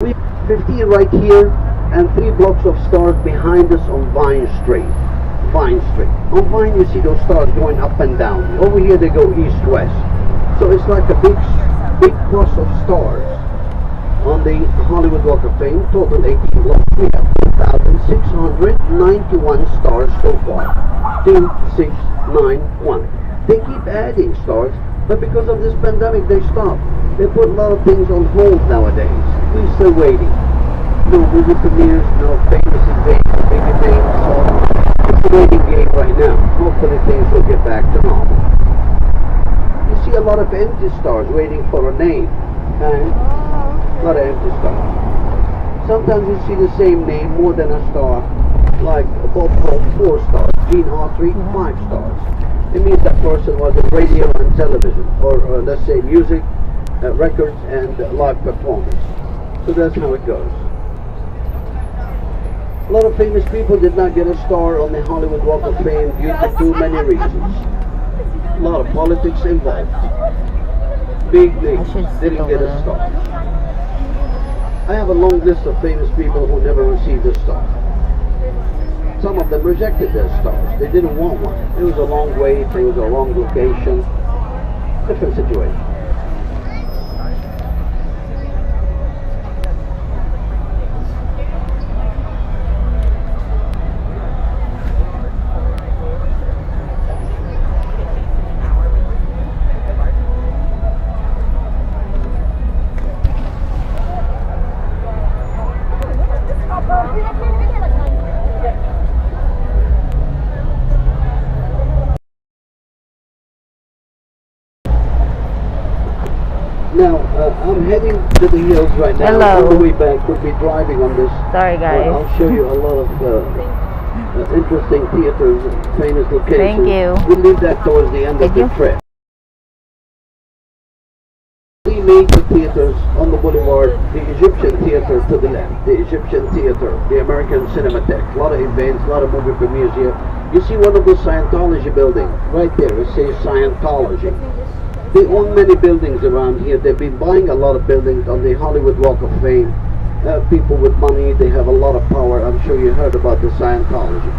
We have 15 right here and 3 blocks of stars behind us on Vine Street. Vine Street. On Vine you see those stars going up and down. Over here they go east-west. So it's like a big cross of stars on the Hollywood Walk of Fame. Total 18 blocks. We have 1,691 stars so far. 2691. They keep adding stars, but because of this pandemic they stopped. They put a lot of things on hold nowadays. We're still waiting. No movie premieres, no famous events, big events, so it's a waiting game right now. Hopefully things will get back to normal. You see a lot of empty stars waiting for a name. Okay? A lot of empty stars. Sometimes you see the same name, more than a star, like Bob Hope, 4 stars, Gene Autry, 5 stars. It means that person was in radio and television, or let's say music, records and live performance. So that's how it goes. A lot of famous people did not get a star on the Hollywood Walk of Fame due to too many reasons. A lot of politics involved. Big names didn't get a star. I have a long list of famous people who never received a star. Some of them rejected their stars. They didn't want one. It was a long wait, it was a wrong location. Different situation. Now, I'm heading to the hills right now. Hello. On the way back, we'll be driving on this. Sorry, guys. I'll show you a lot of interesting theaters and famous locations. Thank you. We'll leave that towards the end of the trip. 3 major theaters on the boulevard. The Egyptian Theater to the left. The Egyptian Theater. The American Cinematheque. A lot of events, a lot of movie premieres here. You see one of those Scientology buildings. Right there, it says Scientology. They own many buildings around here. They've been buying a lot of buildings on the Hollywood Walk of Fame. People with money, they have a lot of power. I'm sure you heard about the Scientology.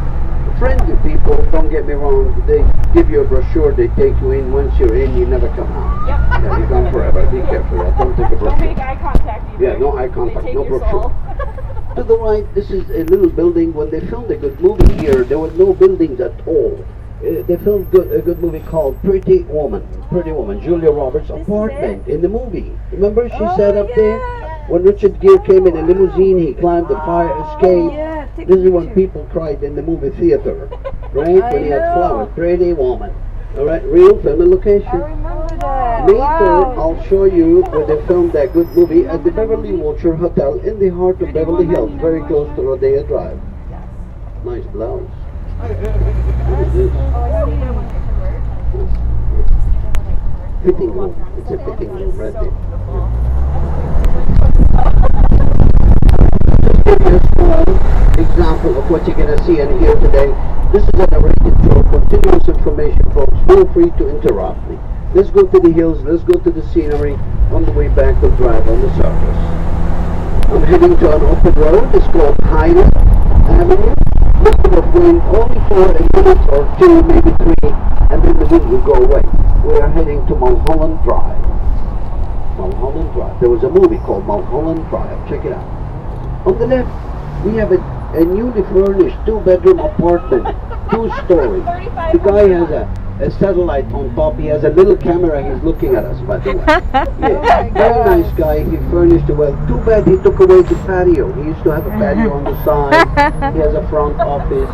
Friendly people, don't get me wrong. They give you a brochure, they take you in. Once you're in, you never come out. Yep. Yeah, you're gone forever. Be careful. Don't take a brochure. Don't make eye contact either. Yeah, no eye contact, They take no your brochure. soul. To the right, this is a little building. When they filmed a good movie here, there were no buildings at all. They filmed a good movie called Pretty Woman. Pretty Woman. Julia Roberts' apartment in the movie. Remember she sat up there? When Richard Gere came in a limousine, he climbed the fire escape. This is when people cried in the movie theater. Right? When he had flowers. Pretty Woman. Alright, real film and location. I remember that. Later, I'll show you where they filmed that good movie at the Beverly Wilshire Hotel in the heart of Beverly Hills, very close to Rodeo Drive. Nice blouse. What is this? Fitting room. It's a fitting room right there. Just give you a small example of what you're going to see and hear today. This is a narrated show. Continuous information, folks. Feel free to interrupt me. Let's go to the hills. Let's go to the scenery. On the way back, we'll drive on the surface. I'm heading to an open road. It's called Highland Avenue. We're going only for a minute or 2, maybe 3, and then the wind will go away. We are heading to Mulholland Drive. Mulholland Drive. There was a movie called Mulholland Drive. Check it out. On the left, we have a newly furnished 2-bedroom apartment, 2-story. The guy has a satellite on top. He has a little camera. He's looking at us, by the way. Yeah, very nice guy. He furnished it well. Too bad he took away the patio. He used to have a patio on the side. He has a front office.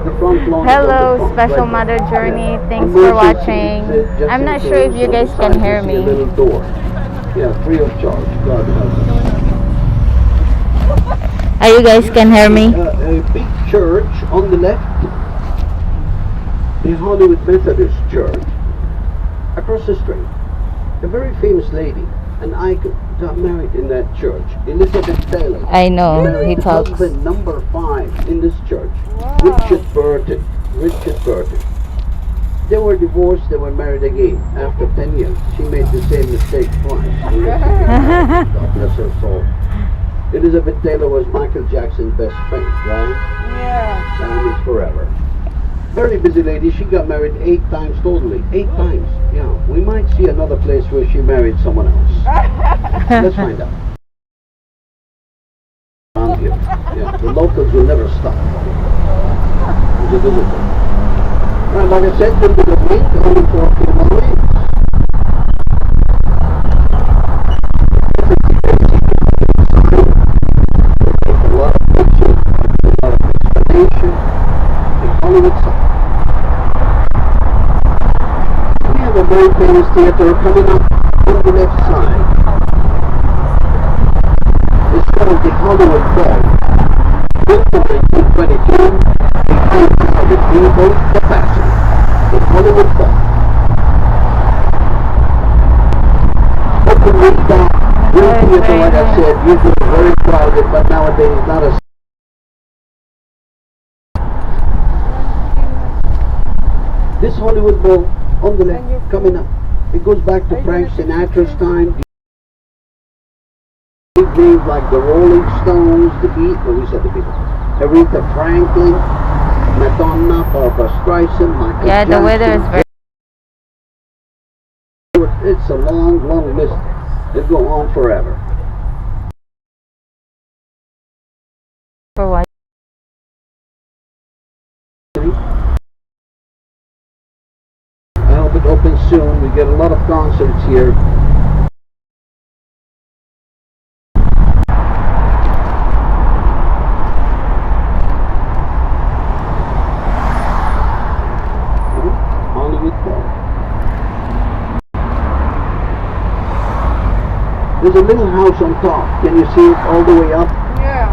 The front lawn. Hello, Special Mother Journey. Thanks for watching. I'm not sure if you guys can hear me. A little door. Yeah, free of charge. God help us. You guys can hear me? A big church on the left. The Hollywood Methodist Church. Across the street. A very famous lady. An icon got married in that church. Elizabeth Taylor. I know, he talks. Husband number 5 in this church. Wow. Richard Burton. Richard Burton. They were divorced, they were married again after 10 years. She made the same mistake twice. God bless her soul. Elizabeth Taylor was Michael Jackson's best friend, right? Yeah. Time is forever. Very busy lady. She got married 8 times totally. 8 times. Yeah. We might see another place where she married someone else. Let's find out. Around here. Yeah. The locals will never stop. Who's a visitor? Well, like I said, a little bit of wind, only for a few more weeks. A lot of pictures, a lot of explanation. The Hollywood side. We have a very famous theater coming up on the left side. It's called the Hollywood Ball. Built in 1922, 8,000 people capacity. The Hollywood Ball. Open week back. Great theater, like I said, usually very crowded, but nowadays not as. This Hollywood Bowl on the left, coming up. It goes back to Frank Sinatra's time. Big names like the Rolling Stones, the Beatles, we said the Beatles. Aretha Franklin, Madonna, Barbara Streisand, Michael Jackson. The weather is very... It's a long, long list. It'll go on forever. For what? I hope it opens soon. We get a lot of concerts here. Hollywood Bowl. There's a little house on top. Can you see it all the way up? Yeah.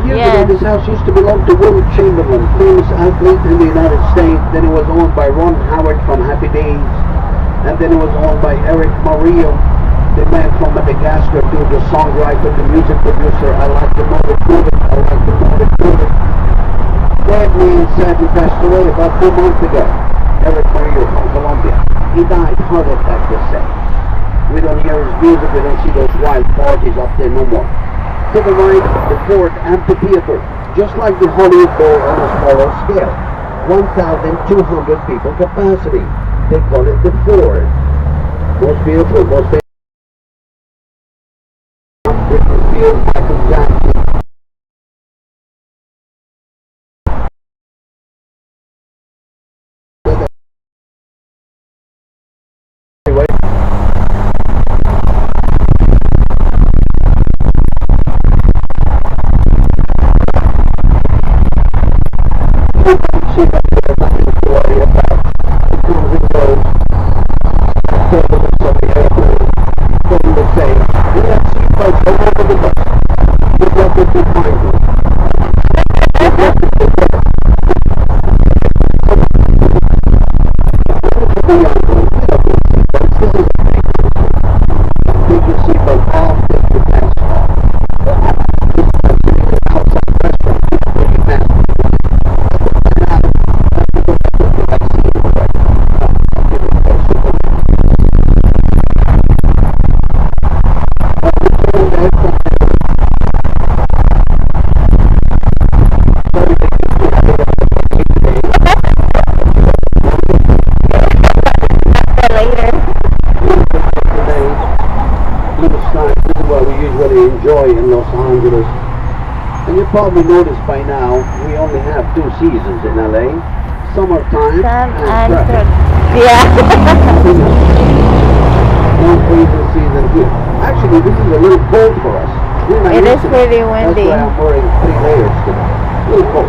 Years Yes. ago, this house used to belong to Will Chamberlain, famous athlete in the United States. Then it was owned by Ron Howard from Happy Days. And then it was owned by Eric Mario, the man from Madagascar, who was the songwriter, the music producer. I like the Motor Cooler. I like the Motor Cooler. That man sadly passed away about 2 months ago. Eric Mario from Colombia. He died, heart attack, they say. We don't hear his music, we don't see those wild parties up there no more. To the right, the Ford Amphitheater, just like the Hollywood Bowl on a smaller scale. 1,200 people capacity. They call it the Ford. Most beautiful, most famous. Michael Jackson. Anyway. See back there, nothing to worry about. It comes and goes. Turbulence on the airport. From the same. We have seatbelts all over the bus. Good luck with your mindful. Take your seatbelt off, take your mask off. This is an outside restaurant. Put your mask on. Enjoy in Los Angeles. And you probably noticed by now we only have 2 seasons in LA. Summertime and traffic. Yeah. No freezing season here. Actually, this is a little cold for us. It is pretty windy. That's why I'm wearing 3 layers today. A little cold.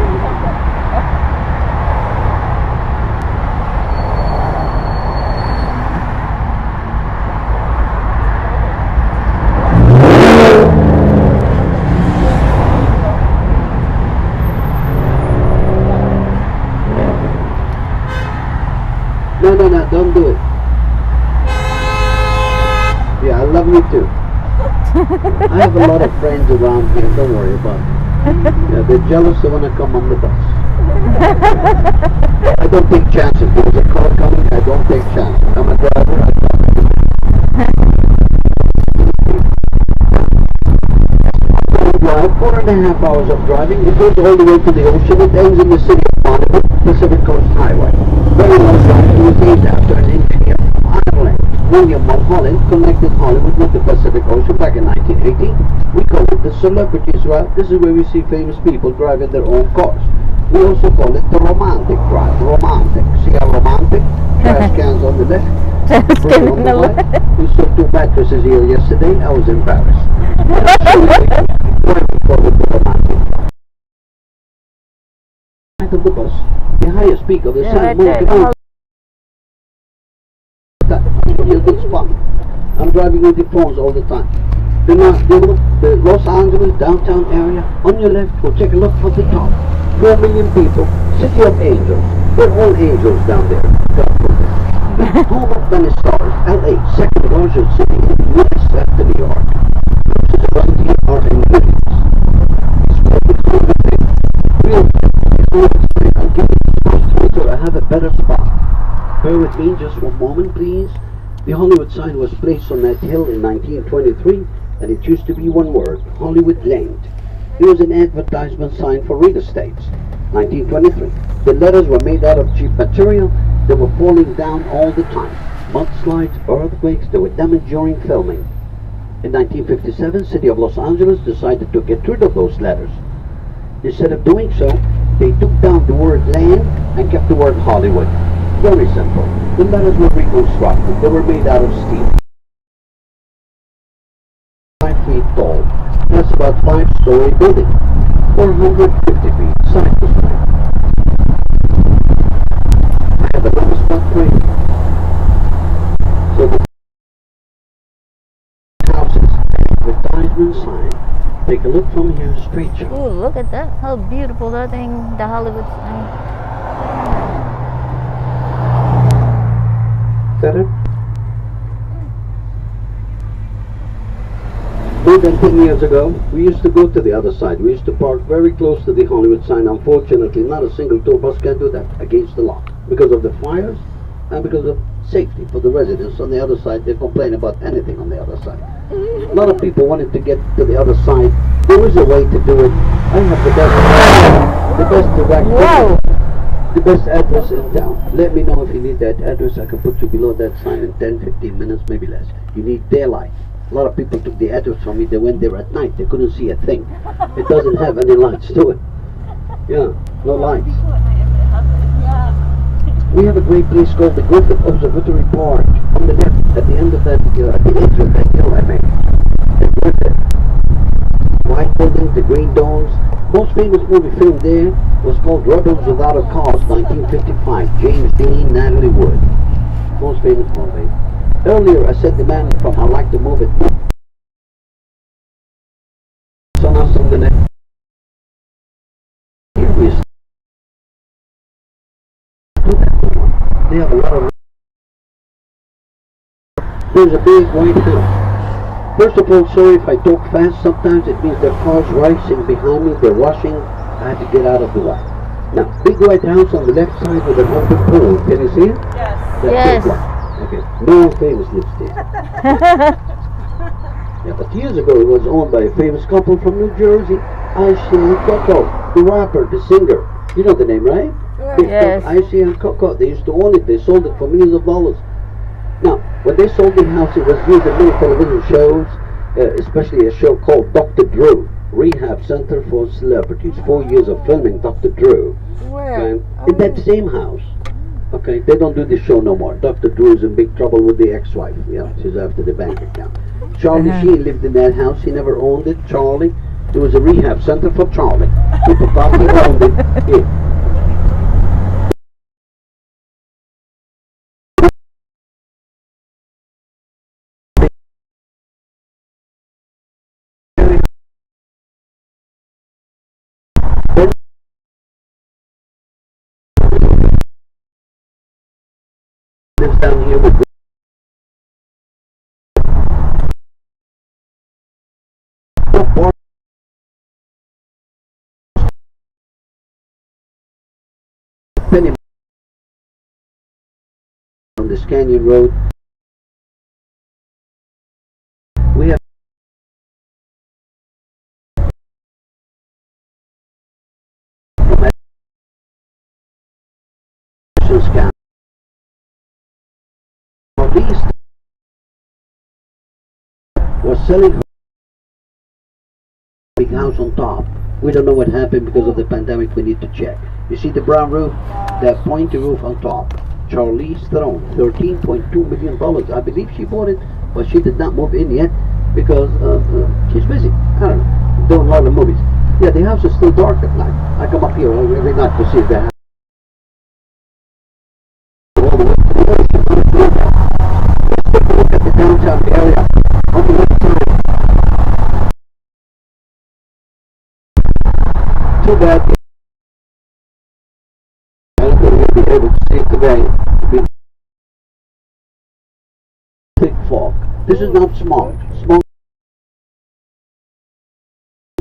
No, don't do it. Yeah, I love you too. I have a lot of friends around here, don't worry about it. Yeah, they're jealous, they want to come on the bus. I don't take chances. There's a car coming, I don't take chances. I'm a driver, I don't. about 4.5 hours of driving. It goes all the way to the ocean. It ends in the city of Hollywood, Pacific Coast Highway. Very long time. It was named after an engineer from Ireland. William Mulholland connected Hollywood with the Pacific Ocean back in 1918. We call it the Celebrities Route. This is where we see famous people driving their own cars. We also call it the Romantic Drive. Romantic. See how romantic? Trash cans on the left. Bring on the right. We saw 2 mattresses here yesterday. I was embarrassed. Why we call it the Romantic Drive? Of the bus, the highest peak of the Santa Monica Mountain. That's a good spot. I'm driving with the phones all the time. The Los Angeles downtown area on your left. We'll take a look from the top. 4 million people, city of angels. We're all angels down there. Home of many stars. LA, second largest city in the US after New York. Houses around here are in millions. It's called the Real. I'll give you so I have a better spot. Bear with me just one moment, please. The Hollywood sign was placed on that hill in 1923, and it used to be one word, Hollywood Land. It was an advertisement sign for real estate. 1923. The letters were made out of cheap material. They were falling down all the time. Mudslides, earthquakes, they were damaged during filming. In 1957, City of Los Angeles decided to get rid of those letters. Instead of doing so, they took down the word land and kept the word Hollywood. Very simple. The letters were reconstructed. They were made out of steel. 5 feet tall. That's about 5-story building. 450 feet side to side. I have another spot for you. So the houses advertisement sign. Take a look from here, straight shot. Ooh, look at that. How beautiful that thing, the Hollywood sign. Is that it? More than 10 years ago, we used to go to the other side. We used to park very close to the Hollywood sign. Unfortunately, not a single tour bus can do that against the law because of the fires and because of safety for the residents on the other side. They complain about anything on the other side. A lot of people wanted to get to the other side. There is a way to do it. I have the best direct, the best address in town. Let me know if you need that address. I can put you below that sign in 10-15 minutes, maybe less. You need daylight. A lot of people took the address from me. They went there at night. They couldn't see a thing. It doesn't have any lights to it. Yeah, no lights. We have a great place called the Griffith Observatory Park on the left, at the end of that, at the edge of that hill I made. The Griffith. White building, the green domes. Most famous movie filmed there was called Rebels Without a Cause, 1955. James Dean, Natalie Wood. Most famous movie. Earlier I said the man from I Like to Move It. So now on the next. Here we are. They have a lot of. There's a big white house. First of all, sorry if I talk fast. Sometimes it means there are cars racing behind me. They're rushing. I have to get out of the way. Now, big white house on the left side with an open pool. Can you see it? Yes. That's yes. Okay. No one famous lives there. Yeah, but years ago it was owned by a famous couple from New Jersey, Icy and Coco, the rapper, the singer. You know the name, right? Yes. Icy and Coco. They used to own it. They sold it for millions of dollars. Now, when they sold the house, it was used in many television shows, especially a show called Dr. Drew, Rehab Center for Celebrities. 4 years of filming Dr. Drew. Where? In that same house. Okay, they don't do this show no more. Dr. Drew is in big trouble with the ex-wife. Yeah, she's after the bank account. Charlie Sheen lived in that house. He never owned it. Charlie. It was a rehab center for Charlie. People thought he owned it. Yeah. Lives down here with Penny on this Canyon Road. We have construction scam. Police was selling her big house on top. We don't know what happened because of the pandemic. We need to check. You see the brown roof, that pointy roof on top. Charlize Theron, $13.2 million. I believe she bought it, but she did not move in yet because she's busy. I don't know, doing a lot of movies. Yeah, the house is still dark at night. I come up here every night to see the house. All the way to the ocean. Let's take a look at the downtown area on the left side. Too bad. I don't think we'll be able to see it today. Thick fog. This is not smog. Smog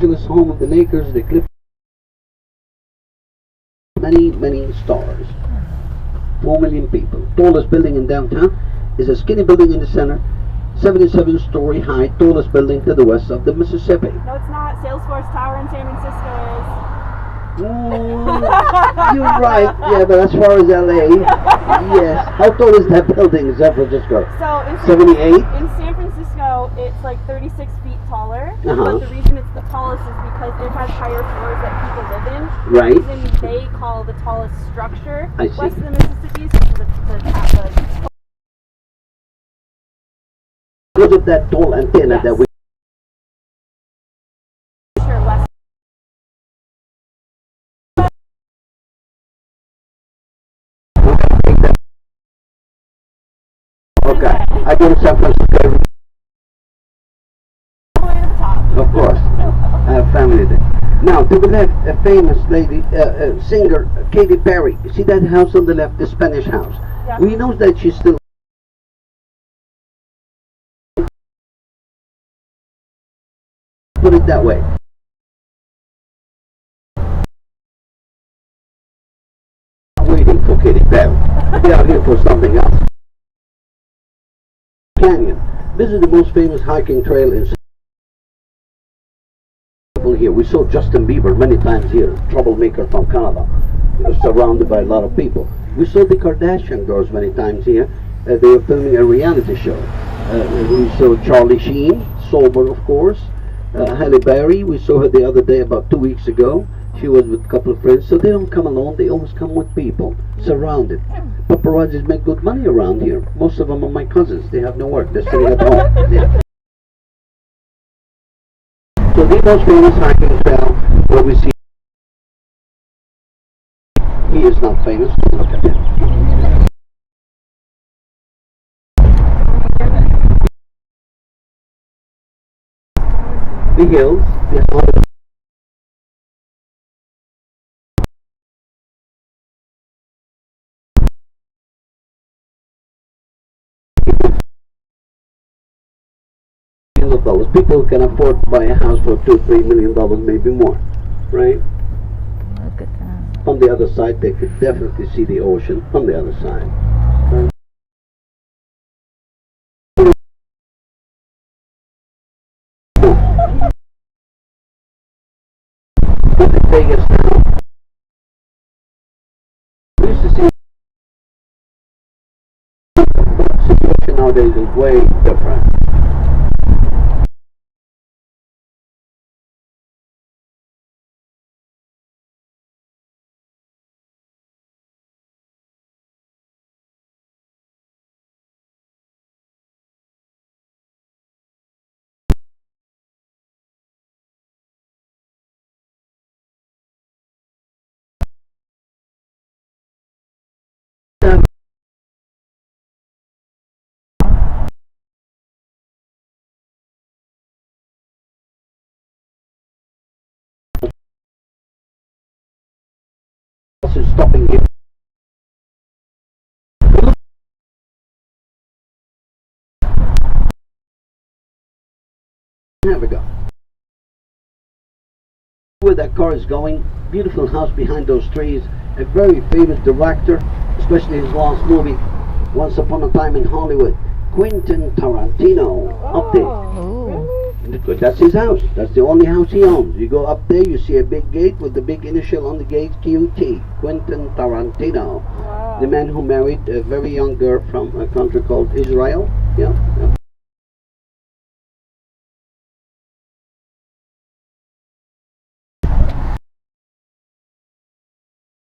is home of the Lakers, the Clippers, many stars. 4 million people. Tallest building in downtown is a skinny building in the center, 77-story high, tallest building to the west of the Mississippi. No, it's not. Salesforce Tower in San Francisco is. You're right. Yeah, but as far as LA, yes. How tall is that building in San Francisco? So in 78? In San Francisco, it's like 36 feet taller. But the reason it's the tallest is because it has higher floors that people live in. Right. The reason they call the tallest structure I see. west of the Mississippi is because of that tall antenna that we. sure west. Okay, I go to San Francisco All the way to the top. of course. I have family there. Now, to the left, a famous lady, singer, Katy Perry. You see that house on the left, the Spanish house? Yeah. We know that she's still. Put it that way. I'm waiting for Katy Perry. They are here for something else. Canyon. This is the most famous hiking trail in here. We saw Justin Bieber many times here, troublemaker from Canada, surrounded by a lot of people. We saw the Kardashian girls many times here. They were filming a reality show. We saw Charlie Sheen, sober of course. Halle Berry, we saw her the other day about 2 weeks ago. She was with a couple of friends, so they don't come alone, they always come with people, surrounded. Paparazzis make good money around here. Most of them are my cousins, they have no work, they're sitting at home. Yeah. So the most famous hiking trail where we see, he is not famous, look at him. The hills, the $1,000,000. People can afford to buy a house for $2-3 million, maybe more, right? Look at that. On the other side, they could definitely see the ocean on the other side. Right? Look at Vegas now. We used to see the situation nowadays is way different. Is stopping here. There we go. Where that car is going, beautiful house behind those trees, a very famous director, especially his last movie, Once Upon a Time in Hollywood, Quentin Tarantino. Update. Oh. That's his house. That's the only house he owns. You go up there, you see a big gate with the big initial on the gate, QT, Quentin Tarantino. Wow. The man who married a very young girl from a country called Israel. Yeah.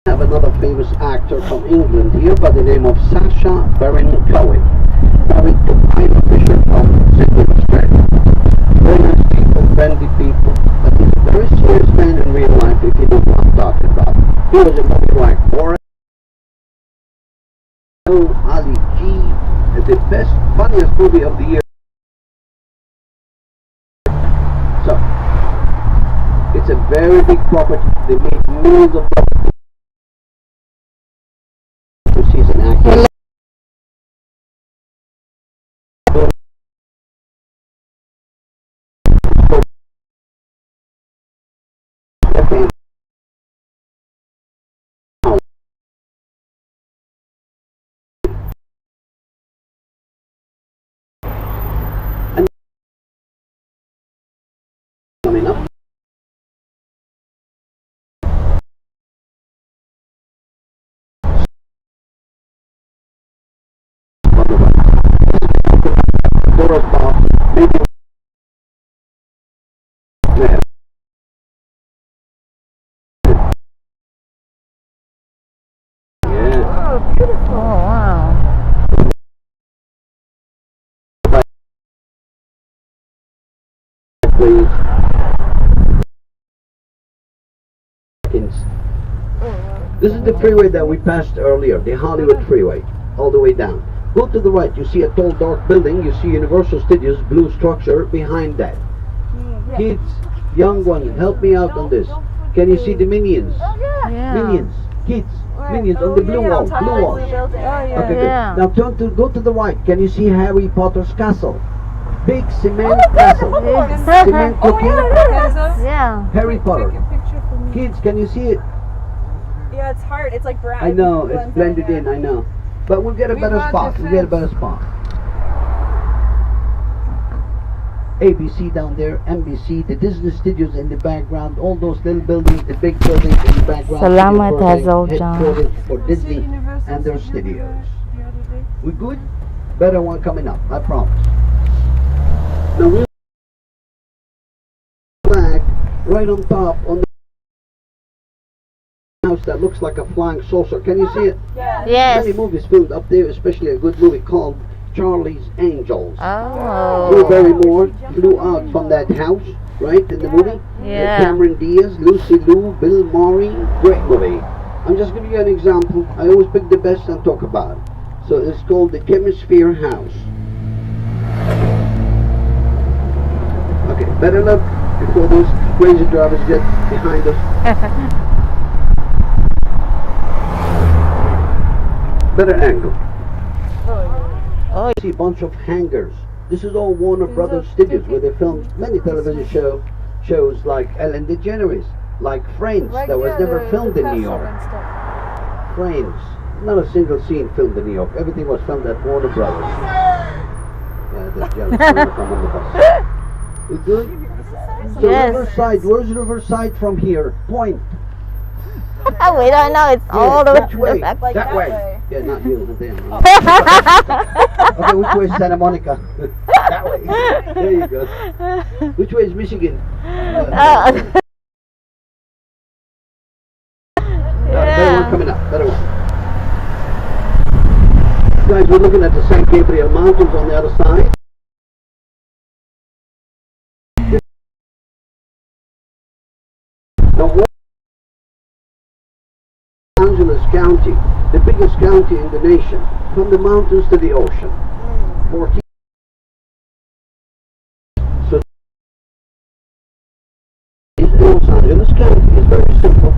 I have another famous actor from England here by the name of Sacha Baron Cohen. Married to Ina Fisher from Sydney, Australia. Very nice people, friendly people, but he's a very serious man in real life if you know what I'm talking about. He was a movie like Borat, Ali G, the best, funniest movie of the year. So, it's a very big property. They made millions of dollars. She's an actor. Okay. And coming up. Boris Bob, maybe. Yeah. Yeah. Oh, beautiful. Oh, wow. Please. This is the freeway that we passed earlier, the Hollywood freeway, all the way down. Go to the right, you see a tall dark building, you see Universal Studios, blue structure behind that. Kids, young one, help me out on this. Can you see the Minions? Yeah. Minions, kids, Minions on the blue wall, blue wall. Okay, good. Yeah. Now go to the right. Can you see Harry Potter's castle? Big cement castle. Cement cookie. Yeah. Harry Potter. Kids, can you see it? Yeah, it's hard. It's like brown. I know, it's blended in, I know. But we'll get a better spot. We'll get a better spot. ABC down there, NBC, the Disney studios in the background, all those little buildings, the big buildings in the background. Salamat, Hazel John. Headquarters for Disney and their studios. We good? Better one coming up, I promise. Now we'll flag right on top on the house that looks like a flying saucer. Can you see it? Yes. Many movies filmed up there, especially a good movie called Charlie's Angels. Oh. Drew Barrymore flew out from that house, right, in the movie? Yeah. Cameron Diaz, Lucy Liu, Bill Murray, great movie. I'm just giving you an example. I always pick the best and talk about it. So it's called the Chemisphere House. Okay, better luck before those crazy drivers get behind us. Better angle. Oh. See a bunch of hangars. This is all Warner Brothers Studios where they filmed many television shows like Ellen DeGeneres, like Friends, that was never filmed in New York. Friends, not a single scene filmed in New York. Everything was filmed at Warner Brothers. Yeah, that's jealous. I'm on the bus. We good? So Yes. Riverside, where's Riverside from here? Point. We don't know. It's all the which way? back. Like that way. way. Yeah, not you, not them. Okay, which way is Santa Monica? That way. There you go. Which way is Michigan? Better one coming up. Better one. Guys, we're looking at the San Gabriel Mountains on the other side. Now, Los Angeles County, the biggest county in the nation, from the mountains to the ocean. 14. So, Los Angeles County is very simple.